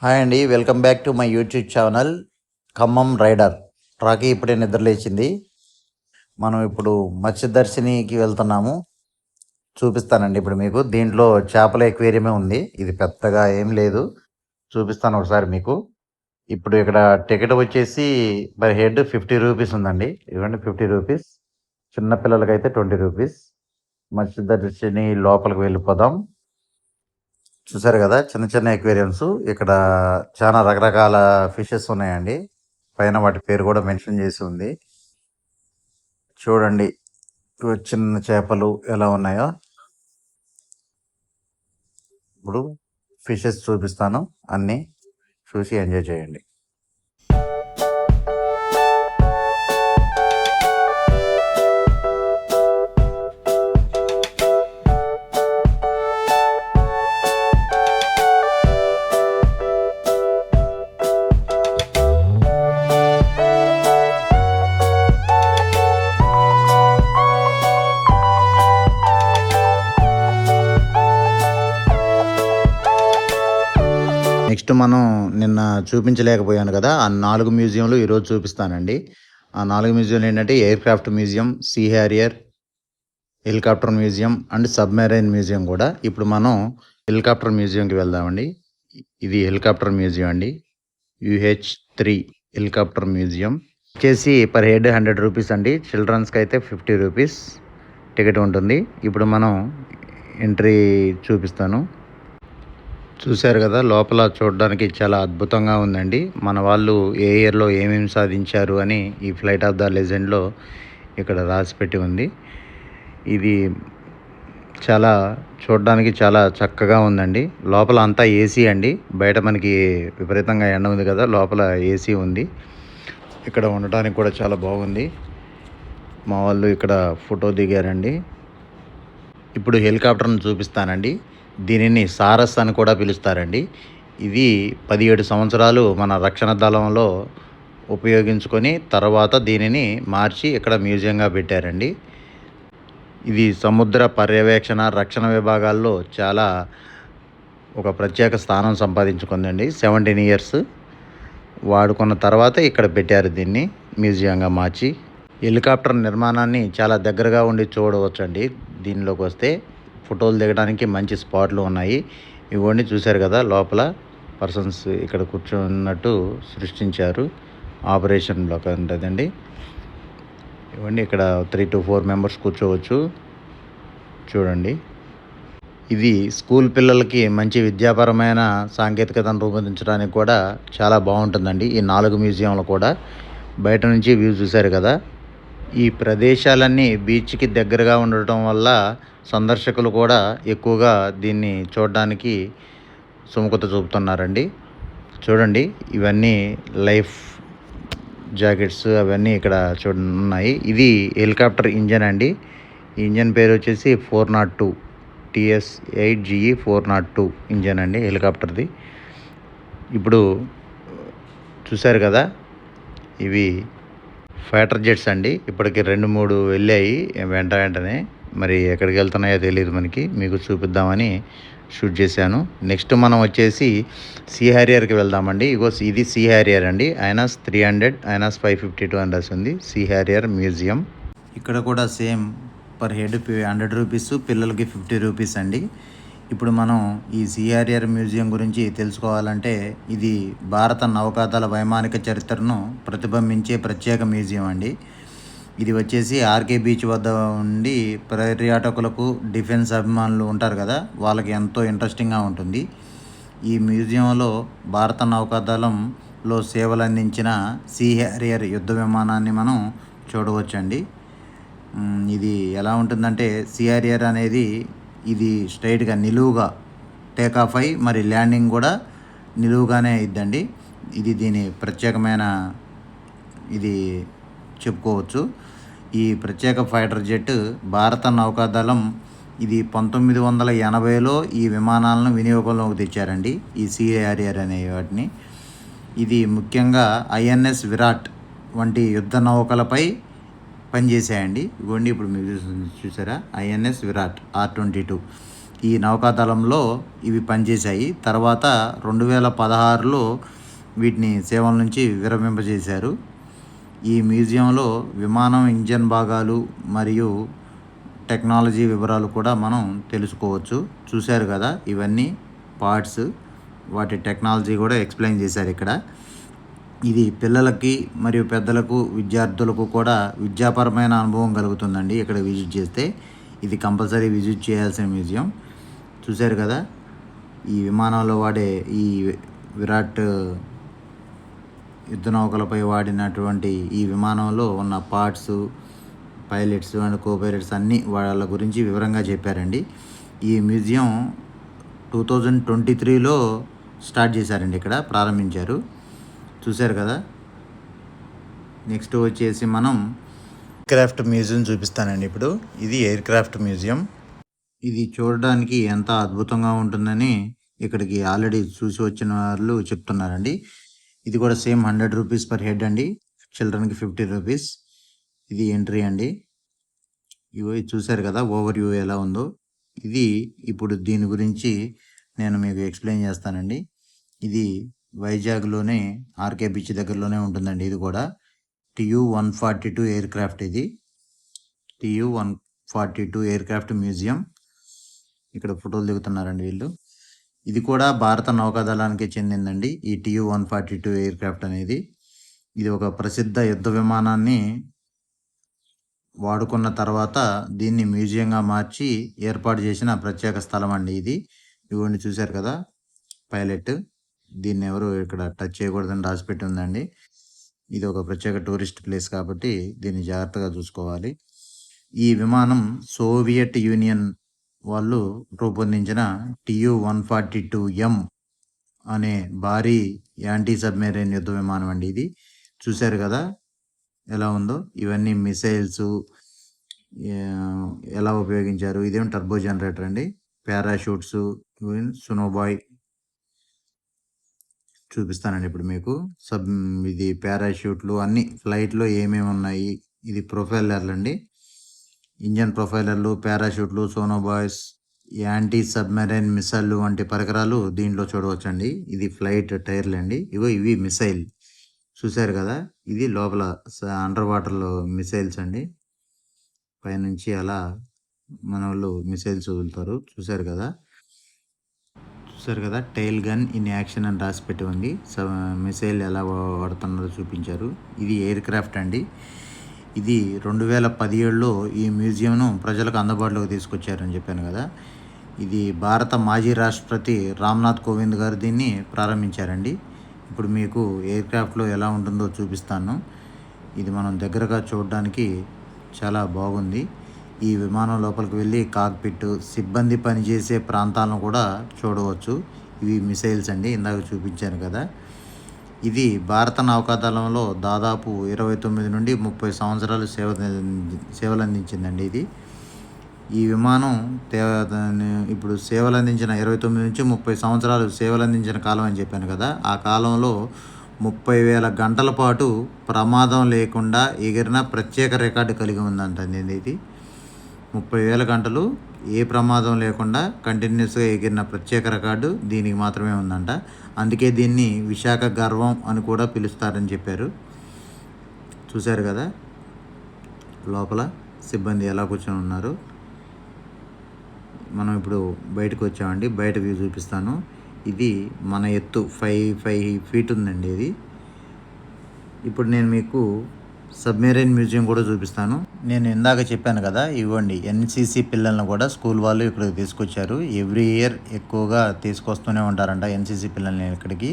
Hi అండి, welcome back to my YouTube channel Khammam Rider. Rocky ఇప్పుడే నిద్రలేచింది. మనం ఇప్పుడు మత్స్యదర్శినికి వెళ్తున్నాము. చూపిస్తానండి ఇప్పుడు మీకు. దీంట్లో చేపల ఎక్వేరియమే ఉంది. ఇది పెద్దగా ఏం లేదు, చూపిస్తాను ఒకసారి మీకు. ఇప్పుడు ఇక్కడ టికెట్ వచ్చేసి పర్ హెడ్ 50 రూపీస్ ఉందండి. ఇవ్వండి 50 రూపీస్. చిన్నపిల్లలకైతే 20 రూపీస్. మత్స్యదర్శిని లోపలికి వెళ్ళిపోదాం. చూసారు కదా, చిన్న చిన్న ఎక్వేరియమ్స్. ఇక్కడ చాలా రకరకాల ఫిషెస్ ఉన్నాయండి. పైన వాటి పేరు కూడా మెన్షన్ చేసి ఉంది. చూడండి చిన్న చేపలు ఎలా ఉన్నాయో. ఇప్పుడు ఫిషెస్ చూపిస్తాను, అన్నీ చూసి ఎంజాయ్ చేయండి. నెక్స్ట్ మనం నిన్న చూపించలేకపోయాను కదా, ఆ 4 మ్యూజియంలు ఈరోజు చూపిస్తానండి. ఆ 4 మ్యూజియంలు ఏంటంటే aircraft museum, Sea Harrier, helicopter museum and submarine museum కూడా. ఇప్పుడు మనం హెలికాప్టర్ మ్యూజియంకి వెళ్దామండి. ఇది హెలికాప్టర్ మ్యూజియం అండి, UH-3 హెలికాప్టర్ మ్యూజియం. వచ్చేసి పర్ హెడ్ 100 రూపీస్ అండి. చిల్డ్రన్స్కి అయితే 50 రూపీస్ టికెట్ ఉంటుంది. ఇప్పుడు మనం ఎంట్రీ చూపిస్తాను. చూశారు కదా, లోపల చూడడానికి చాలా అద్భుతంగా ఉందండి. మన వాళ్ళు ఏ ఇయర్లో ఏమేమి సాధించారు అని ఈ ఫ్లైట్ ఆఫ్ ద లెజెండ్లో ఇక్కడ రాసిపెట్టి ఉంది. ఇది చాలా చూడడానికి చాలా చక్కగా ఉందండి. లోపల అంతా ఏసీ అండి. బయట మనకి విపరీతంగా ఎండ ఉంది కదా, లోపల ఏసీ ఉంది. ఇక్కడ ఉండటానికి కూడా చాలా బాగుంది. మా వాళ్ళు ఇక్కడ ఫోటో దిగారండి. ఇప్పుడు హెలికాప్టర్ను చూపిస్తానండి. దీనిని సారస్ అని కూడా పిలుస్తారండి. ఇది 17 సంవత్సరాలు మన రక్షణ దళంలో ఉపయోగించుకొని తర్వాత దీనిని మార్చి ఇక్కడ మ్యూజియంగా పెట్టారండి. ఇది సముద్ర పర్యవేక్షణ, రక్షణ విభాగాల్లో చాలా ఒక ప్రత్యేక స్థానం సంపాదించుకుందండి. 17 ఇయర్స్ వాడుకున్న తర్వాత ఇక్కడ పెట్టారు దీన్ని మ్యూజియంగా మార్చి. హెలికాప్టర్ నిర్మాణాన్ని చాలా దగ్గరగా ఉండి చూడవచ్చండి. దీనిలోకి వస్తే ఫోటోలు దిగడానికి మంచి స్పాట్లు ఉన్నాయి. ఇవన్నీ చూశారు కదా, లోపల పర్సన్స్ ఇక్కడ కూర్చున్నట్టు సృష్టించారు. ఆపరేషన్ బ్లాక్ ఉంటుందండి. ఇవన్నీ ఇక్కడ 3 to 4 మెంబర్స్ కూర్చోవచ్చు. చూడండి, ఇది స్కూల్ పిల్లలకి మంచి విద్యాపరమైన సాంకేతికతను రూపొందించడానికి కూడా చాలా బాగుంటుందండి. ఈ 4 మ్యూజియంలు కూడా బయట నుంచి వ్యూ చూశారు కదా. ఈ ప్రదేశాలన్నీ బీచ్కి దగ్గరగా ఉండటం వల్ల సందర్శకులు కూడా ఎక్కువగా దీన్ని చూడడానికి సుముఖత చూపుతున్నారండి. చూడండి, ఇవన్నీ లైఫ్ జాకెట్స్ అవన్నీ ఇక్కడ ఉన్నాయి. ఇది హెలికాప్టర్ ఇంజన్ అండి. ఈ ఇంజన్ పేరు వచ్చేసి 402 TS-8GE 402 ఇంజన్ అండి హెలికాప్టర్ది. ఇప్పుడు చూశారు కదా, ఇవి ఫైటర్ జెట్స్ అండి. ఇప్పటికి 2-3 వెళ్ళాయి వెంటనే. మరి ఎక్కడికి వెళ్తున్నాయో తెలియదు మనకి, మీకు చూపిద్దామని షూట్ చేశాను. నెక్స్ట్ మనం వచ్చేసి సీ హ్యారియర్కి వెళ్దామండి. ఇది సీ హ్యారియర్ అండి. ఐనాస్ 300, ఐనాస్ 552 అని రాసింది. Sea Harrier museum. ఇక్కడ కూడా సేమ్ పర్ హెడ్ 100 రూపీస్, పిల్లలకి 50 రూపీస్ అండి. ఇప్పుడు మనం ఈ సీ హ్యారియర్ మ్యూజియం గురించి తెలుసుకోవాలంటే, ఇది భారత నౌకాదళ వైమానిక చరిత్రను ప్రతిబింబించే ప్రత్యేక మ్యూజియం అండి. ఇది వచ్చేసి ఆర్కే బీచ్ వద్ద ఉండి పర్యాటకులకు, డిఫెన్స్ అభిమానులు ఉంటారు కదా, వాళ్ళకి ఎంతో ఇంట్రెస్టింగ్గా ఉంటుంది. ఈ మ్యూజియంలో భారత నౌకాదళంలో సేవలు అందించిన సీ హ్యారియర్ యుద్ధ విమానాన్ని మనం చూడవచ్చండి. ఇది ఎలా ఉంటుందంటే, సీ హ్యారియర్ అనేది ఇది స్ట్రైట్గా నిలువుగా టేకాఫ్ అయి మరి ల్యాండింగ్ కూడా నిలువుగానే ఇద్దండి. ఇది దీని ప్రత్యేకమైన ఇది చెప్పుకోవచ్చు. ఈ ప్రత్యేక ఫైటర్ జెట్ భారత నౌకాదళం ఇది 1980లో ఈ విమానాలను వినియోగంలోకి తెచ్చారండి, ఈ సీ హ్యారియర్ అనే వాటిని. ఇది ముఖ్యంగా INS విరాట్ వంటి యుద్ధ నౌకలపై పనిచేసాయండి. ఇవ్వండి ఇప్పుడు మీరు చూసారా, INS విరాట్ R-22. ఈ నౌకాదళంలో ఇవి పనిచేశాయి. తర్వాత 2016లో వీటిని సేవల నుంచి విరమింపజేశారు. ఈ మ్యూజియంలో విమానం ఇంజన్ భాగాలు మరియు టెక్నాలజీ వివరాలు కూడా మనం తెలుసుకోవచ్చు. చూశారు కదా, ఇవన్నీ పార్ట్స్, వాటి టెక్నాలజీ కూడా ఎక్స్ప్లెయిన్ చేశారు ఇక్కడ. ఇది పిల్లలకి మరియు పెద్దలకు, విద్యార్థులకు కూడా విద్యాపరమైన అనుభవం కలుగుతుందండి ఇక్కడ విజిట్ చేస్తే. ఇది కంపల్సరీ విజిట్ చేయాల్సిన మ్యూజియం. చూశారు కదా, ఈ విమానంలో వాడే ఈ విరాట్ యుద్ధ నౌకలపై వాడినటువంటి ఈ విమానంలో ఉన్న parts, pilots and co pilots అన్నీ వాళ్ళ గురించి వివరంగా చెప్పారండి. ఈ మ్యూజియం 2023లో స్టార్ట్ చేశారండి, ఇక్కడ ప్రారంభించారు. చూశారు కదా. నెక్స్ట్ వచ్చేసి మనం ఎయిర్క్రాఫ్ట్ మ్యూజియం చూపిస్తానండి ఇప్పుడు. ఇది ఎయిర్క్రాఫ్ట్ మ్యూజియం. ఇది చూడడానికి ఎంత అద్భుతంగా ఉంటుందని ఇక్కడికి ఆల్రెడీ చూసి వచ్చిన వాళ్ళు చెప్తున్నారండి. ఇది కూడా సేమ్ 100 రూపీస్ పర్ హెడ్ అండి, చిల్డ్రన్కి 50 రూపీస్. ఇది ఎంట్రీ అండి. ఇవి చూశారు కదా ఓవర్ వ్యూ ఎలా ఉందో. ఇది ఇప్పుడు దీని గురించి నేను మీకు ఎక్స్ప్లెయిన్ చేస్తానండి. ఇది వైజాగ్లోనే ఆర్కే బీచ్ దగ్గరలోనే ఉంటుందండి. ఇది కూడా TU-142 ఎయిర్క్రాఫ్ట్. ఇది TU-142 ఎయిర్క్రాఫ్ట్ మ్యూజియం. ఇక్కడ ఫోటోలు దిగుతున్నారండి వీళ్ళు. ఇది కూడా భారత నౌకాదళానికి చెందిందండి ఈ TU-142 ఎయిర్క్రాఫ్ట్ అనేది. ఇది ఒక ప్రసిద్ధ యుద్ధ విమానాన్ని వాడుకున్న తర్వాత దీన్ని మ్యూజియంగా మార్చి ఏర్పాటు చేసిన ప్రత్యేక స్థలం అండి ఇది. ఇవన్నీ చూశారు కదా, పైలట్. దీన్ని ఎవరు ఇక్కడ టచ్ చేయకూడదని రాసిపెట్టి ఉందండి. ఇది ఒక ప్రత్యేక టూరిస్ట్ ప్లేస్ కాబట్టి దీన్ని జాగ్రత్తగా చూసుకోవాలి. ఈ విమానం సోవియట్ యూనియన్ వాళ్ళు రూపొందించిన TU-142M అనే భారీ యాంటీ సబ్మెరైన్ యుద్ధ విమానం అండి ఇది. చూశారు కదా ఎలా ఉందో. ఇవన్నీ మిసైల్స్ ఎలా ఉపయోగించారు. ఇదేం టర్బో జనరేటర్ అండి. పారాషూట్స్, సునోబాయ్ చూపిస్తానండి ఇప్పుడు మీకు. ఇది పారాషూట్లు అన్ని ఫ్లైట్లో ఏమేమి ఉన్నాయి. ఇది ప్రొఫైలర్లు అండి, ఇంజన్ ప్రొఫైలర్లు, పారాషూట్లు, సోనోబాయ్స్, యాంటీ సబ్మెరైన్ మిసైల్ వంటి పరికరాలు దీంట్లో చూడవచ్చండి. ఇది ఫ్లైట్ టైర్లు అండి. ఇవి మిసైల్. చూశారు కదా, ఇది లోపల అండర్ వాటర్లో మిసైల్స్ అండి. పైనుంచి అలా మన వాళ్ళు మిసైల్స్ వదులుతారు. చూశారు కదా టైల్ గన్ ఇన్ యాక్షన్ అని రాసి పెట్టి ఉంది. మిసైల్ ఎలా వాడుతున్నారో చూపించారు. ఇది ఎయిర్ క్రాఫ్ట్ అండి. ఇది 2017లో ఈ మ్యూజియంను ప్రజలకు అందుబాటులోకి తీసుకొచ్చారని చెప్పాను కదా. ఇది భారత మాజీ రాష్ట్రపతి రామ్నాథ్ కోవింద్ గారు దీన్ని ప్రారంభించారండి. ఇప్పుడు మీకు ఎయిర్క్రాఫ్ట్లో ఎలా ఉంటుందో చూపిస్తాను. ఇది మనం దగ్గరగా చూడడానికి చాలా బాగుంది. ఈ విమానం లోపలికి వెళ్ళి కాక్పిట్, సిబ్బంది పనిచేసే ప్రాంతాలను కూడా చూడవచ్చు. ఇవి మిసైల్స్ అండి, ఇందాక చూపించాను కదా. ఇది భారత నౌకాదళంలో దాదాపు 29 నుండి 30 సంవత్సరాలు సేవలు అందించిందండి ఇది. ఈ విమానం ఇప్పుడు సేవలు అందించిన 29 నుంచి 30 సంవత్సరాలు సేవలు అందించిన కాలం అని చెప్పాను కదా. ఆ కాలంలో 30,000 గంటల పాటు ప్రమాదం లేకుండా ఎగిరిన ప్రత్యేక రికార్డు కలిగి ఉందంటండి ఇది. 30,000 గంటలు ఏ ప్రమాదం లేకుండా కంటిన్యూస్గా ఎగిరిన ప్రత్యేక రికార్డు దీనికి మాత్రమే ఉందంట. అందుకే దీన్ని విశాఖ గర్వం అని కూడా పిలుస్తారని చెప్పారు. చూశారు కదా లోపల సిబ్బంది ఎలా కూర్చొని ఉన్నారు. మనం ఇప్పుడు బయటకు వచ్చామండి. బయట వ్యూ చూపిస్తాను. ఇది మన ఎత్తు 5 ఫీట్ ఉందండి ఇది. ఇప్పుడు నేను మీకు సబ్మెరైన్ మ్యూజియం కూడా చూపిస్తాను. నేను ఇందాక చెప్పాను కదా, ఇవ్వండి NCC పిల్లలను కూడా స్కూల్ వాళ్ళు ఇక్కడికి తీసుకొచ్చారు. ఎవ్రీ ఇయర్ ఎక్కువగా తీసుకొస్తూనే ఉంటారంట NCC పిల్లల్ని ఇక్కడికి.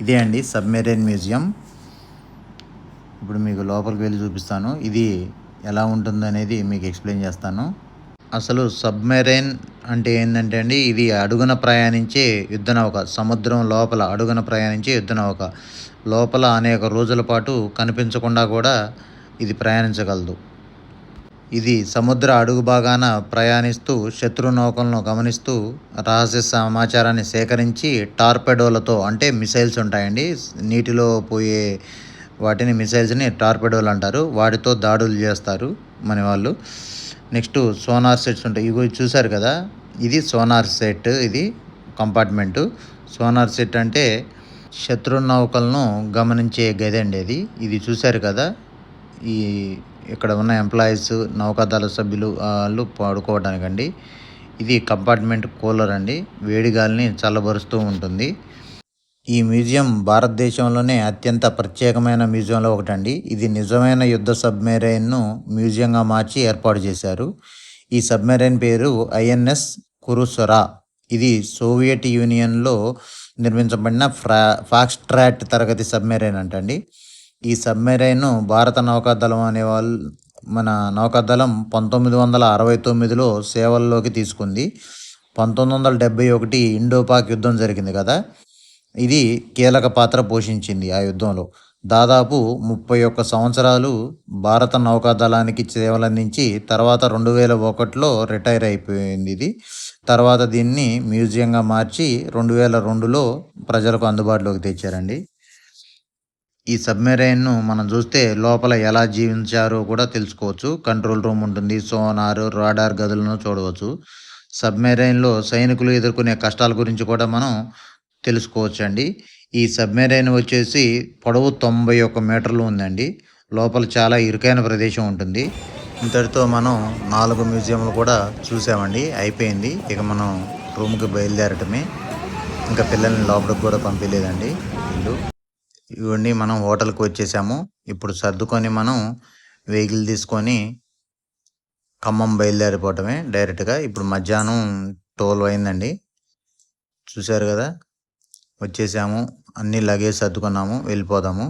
ఇదే అండి సబ్మెరైన్ మ్యూజియం. ఇప్పుడు మీకు లోపలికి వెళ్ళి చూపిస్తాను. ఇది ఎలా ఉంటుందనేది మీకు ఎక్స్ప్లెయిన్ చేస్తాను. అసలు సబ్మెరైన్ అంటే ఏంటంటే అండి, ఇది అడుగున ప్రయాణించే యుద్ధ నౌక. సముద్రం లోపల అడుగున ప్రయాణించే యుద్ధ నౌక. లోపల అనేక రోజుల పాటు కనిపించకుండా కూడా ఇది ప్రయాణించగలదు. ఇది సముద్ర అడుగు భాగాన ప్రయాణిస్తూ శత్రు నౌకలను గమనిస్తూ రహస్య సమాచారాన్ని సేకరించి టార్పెడోలతో, అంటే మిసైల్స్ ఉంటాయండి నీటిలో పోయే వాటిని, మిసైల్స్ని టార్పెడోలు అంటారు. వాటితో దాడులు చేస్తారు మన వాళ్ళు. నెక్స్ట్ సోనార్ సెట్స్ ఉంటాయి. ఇవి చూశారు కదా, ఇది సోనార్ సెట్. ఇది కంపార్ట్మెంటు. సోనార్ సెట్ అంటే శత్రు నౌకలను గమనించే గది అండి అది. ఇది చూశారు కదా, ఈ ఇక్కడ ఉన్న ఎంప్లాయీస్, నౌకాదళ సభ్యులు వాళ్ళు పడుకోవడానికండి. ఇది కంపార్ట్మెంట్ కూలర్ అండి, వేడి గాలిని చల్లబరుస్తూ ఉంటుంది. ఈ మ్యూజియం భారతదేశంలోనే అత్యంత ప్రత్యేకమైన మ్యూజియంలో ఒకటండి. ఇది నిజమైన యుద్ధ సబ్మెరైన్ను మ్యూజియంగా మార్చి ఏర్పాటు చేశారు. ఈ సబ్మెరైన్ పేరు ఐఎన్ఎస్ కురుసరా. ఇది సోవియట్ యూనియన్లో నిర్మించబడిన ఫాక్స్ట్రాట్ తరగతి సబ్మెరైన్ అంటండి. ఈ సబ్మెరైన్ భారత నౌకాదళం అనేవాళ్ళు మన నౌకాదళం 1969లో సేవల్లోకి తీసుకుంది. 1971 ఇండోపాక్ యుద్ధం జరిగింది కదా, ఇది కీలక పాత్ర పోషించింది ఆ యుద్ధంలో. దాదాపు 31 సంవత్సరాలు భారత నౌకాదళానికి సేవలందించి తర్వాత 2001లో రిటైర్ అయిపోయింది ఇది. తర్వాత దీన్ని మ్యూజియంగా మార్చి 2002లో ప్రజలకు అందుబాటులోకి తెచ్చారండి. ఈ సబ్మెరైన్ను మనం చూస్తే లోపల ఎలా జీవించారో కూడా తెలుసుకోవచ్చు. కంట్రోల్ రూమ్ ఉంటుంది, సోనార్, రాడార్ గదులను చూడవచ్చు. సబ్మెరైన్లో సైనికులు ఎదుర్కొనే కష్టాల గురించి కూడా మనం తెలుసుకోవచ్చు అండి. ఈ సబ్మెరైన్ వచ్చేసి పొడవు 91 మీటర్లు ఉందండి. లోపల చాలా ఇరుకైన ప్రదేశం ఉంటుంది. ఇంతటితో మనం 4 మ్యూజియంలు కూడా చూసామండి, అయిపోయింది. ఇక మనం రూమ్కి బయలుదేరటమే. ఇంకా పిల్లల్ని లోపలికి కూడా పంపించలేదండి వీళ్ళు. ఇవన్నీ మనం హోటల్కి వచ్చేసాము. ఇప్పుడు సర్దుకొని మనం వెహికల్ తీసుకొని ఖమ్మం బయలుదేరిపోవటమే డైరెక్ట్గా. ఇప్పుడు మధ్యాహ్నం 12 అయిందండి. చూశారు కదా, వచ్చేసాము. అన్ని లగేజ్ సర్దుకున్నాము, వెళ్ళిపోదాము.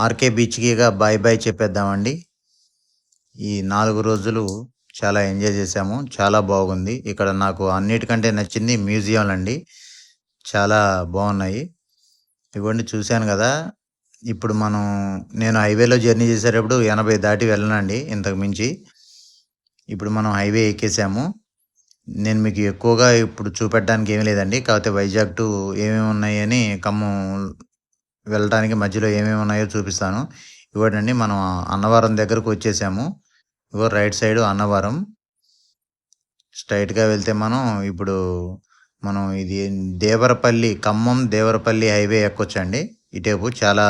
ఆర్కే బీచ్కి ఇక బాయ్ బాయ్ చెప్పేద్దామండి. ఈ 4 రోజులు చాలా ఎంజాయ్ చేసాము, చాలా బాగుంది. ఇక్కడ నాకు అన్నిటికంటే నచ్చింది మ్యూజియంలు అండి, చాలా బాగున్నాయి. ఇవన్నీ చూశాను కదా. ఇప్పుడు నేను హైవేలో జర్నీ చేసేటప్పుడు 80 దాటి వెళ్ళనండి, ఇంతకు మించి. ఇప్పుడు మనం హైవే ఎక్కేసాము. నేను మీకు ఎక్కువగా ఇప్పుడు చూపెట్టడానికి ఏమీ లేదండి, కాకపోతే వైజాగ్ టు ఏమేమి ఉన్నాయని ఖమ్మం వెళ్ళడానికి మధ్యలో ఏమేమి ఉన్నాయో చూపిస్తాను. ఇవ్వడండి, మనం అన్నవరం దగ్గరకు వచ్చేసాము. ఇగో రైట్ సైడ్ అన్నవరం. స్ట్రైట్గా వెళ్తే ఇప్పుడు ఇది ఖమ్మం దేవరపల్లి హైవే ఎక్కొచ్చండి. ఇటేపు చాలా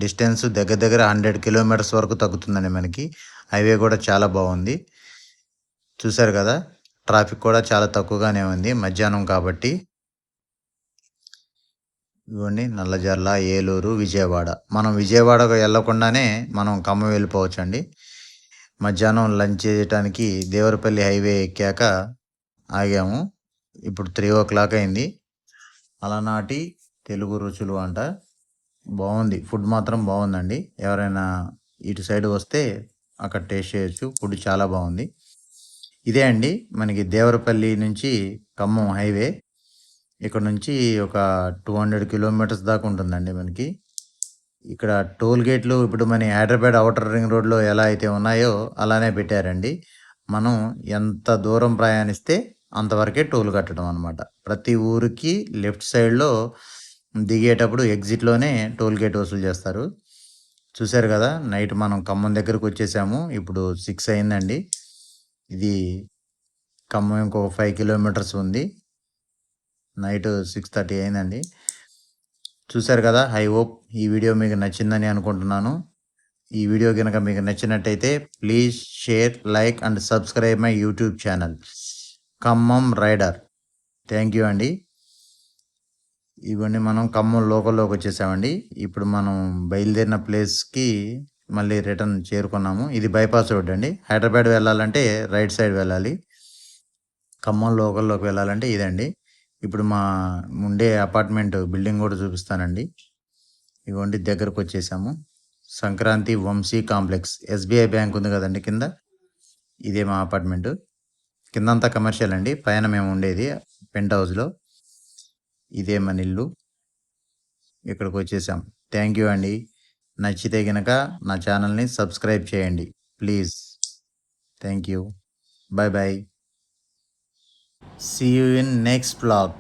డిస్టెన్స్ దగ్గర దగ్గర 100 కిలోమీటర్స్ వరకు తగ్గుతుందండి మనకి. హైవే కూడా చాలా బాగుంది. చూశారు కదా, ట్రాఫిక్ కూడా చాలా తక్కువగానే ఉంది మధ్యాహ్నం కాబట్టి. ఇవన్నీ నల్లజర్ల, ఏలూరు, విజయవాడ. మనం విజయవాడకు వెళ్ళకుండానే మనం ఖమ్మం వెళ్ళిపోవచ్చు అండి. మధ్యాహ్నం లంచ్ చేయడానికి దేవరపల్లి హైవే ఎక్కాక ఆగాము. ఇప్పుడు 3 అయింది. అలనాటి తెలుగు రుచులు అంట, బాగుంది. ఫుడ్ మాత్రం బాగుందండి. ఎవరైనా ఇటు సైడ్ వస్తే అక్కడ టేస్ట్ చేయొచ్చు. ఫుడ్ చాలా బాగుంది. ఇదే అండి మనకి దేవరపల్లి నుంచి ఖమ్మం హైవే. ఇక్కడ నుంచి ఒక 200 కిలోమీటర్స్ దాకా ఉంటుందండి మనకి. ఇక్కడ టోల్ గేట్లు ఇప్పుడు మన హైదరాబాద్ ఔటర్ రింగ్ రోడ్లో ఎలా అయితే ఉన్నాయో అలానే పెట్టారండి. మనం ఎంత దూరం ప్రయాణిస్తే అంతవరకే టోల్ కట్టడం అనమాట. ప్రతి ఊరికి లెఫ్ట్ సైడ్లో దిగేటప్పుడు ఎగ్జిట్లోనే టోల్ గేట్ వసూలు చేస్తారు. చూశారు కదా, నైట్ మనం ఖమ్మం దగ్గరకు వచ్చేసాము. ఇప్పుడు 6 అయిందండి. ఇది ఖమ్మం ఇంకొక 5 కిలోమీటర్స్ ఉంది. నైట్ 6:30 అయిందండి. చూశారు కదా, ఐ హోప్ ఈ వీడియో మీకు నచ్చిందని అనుకుంటున్నాను. ఈ వీడియో కనుక మీకు నచ్చినట్టయితే please share, like and subscribe my YouTube channel Khammam Rider. Thank you అండి. ఇవన్నీ మనం ఖమ్మం లోకల్లోకి వచ్చేసామండి. ఇప్పుడు మనం బయలుదేరిన ప్లేస్కి మళ్ళీ రిటర్న్ చేరుకున్నాము. ఇది బైపాస్ రోడ్ అండి. హైదరాబాద్ వెళ్ళాలంటే రైట్ సైడ్ వెళ్ళాలి, ఖమ్మం లోకల్లోకి వెళ్ళాలంటే ఇదండి. ఇప్పుడు మా ఉండే అపార్ట్మెంట్ బిల్డింగ్ కూడా చూపిస్తానండి. ఇవ్వండి, దగ్గరకు వచ్చేసాము. Sankranti Vamsi complex, SBI bank ఉంది కదండి కింద, ఇదే మా అపార్ట్మెంట్. కిందంతా కమర్షియల్ అండి, పైన మేము ఉండేది పెంట్ హౌస్లో. ఇదే మన ఇల్లు. ఇక్కడికి వచ్చేసాం. థ్యాంక్ యూ అండి. నచ్చితే కనుక నా ఛానల్ని సబ్స్క్రైబ్ చేయండి please. Thank you. Bye bye. See you in next vlog.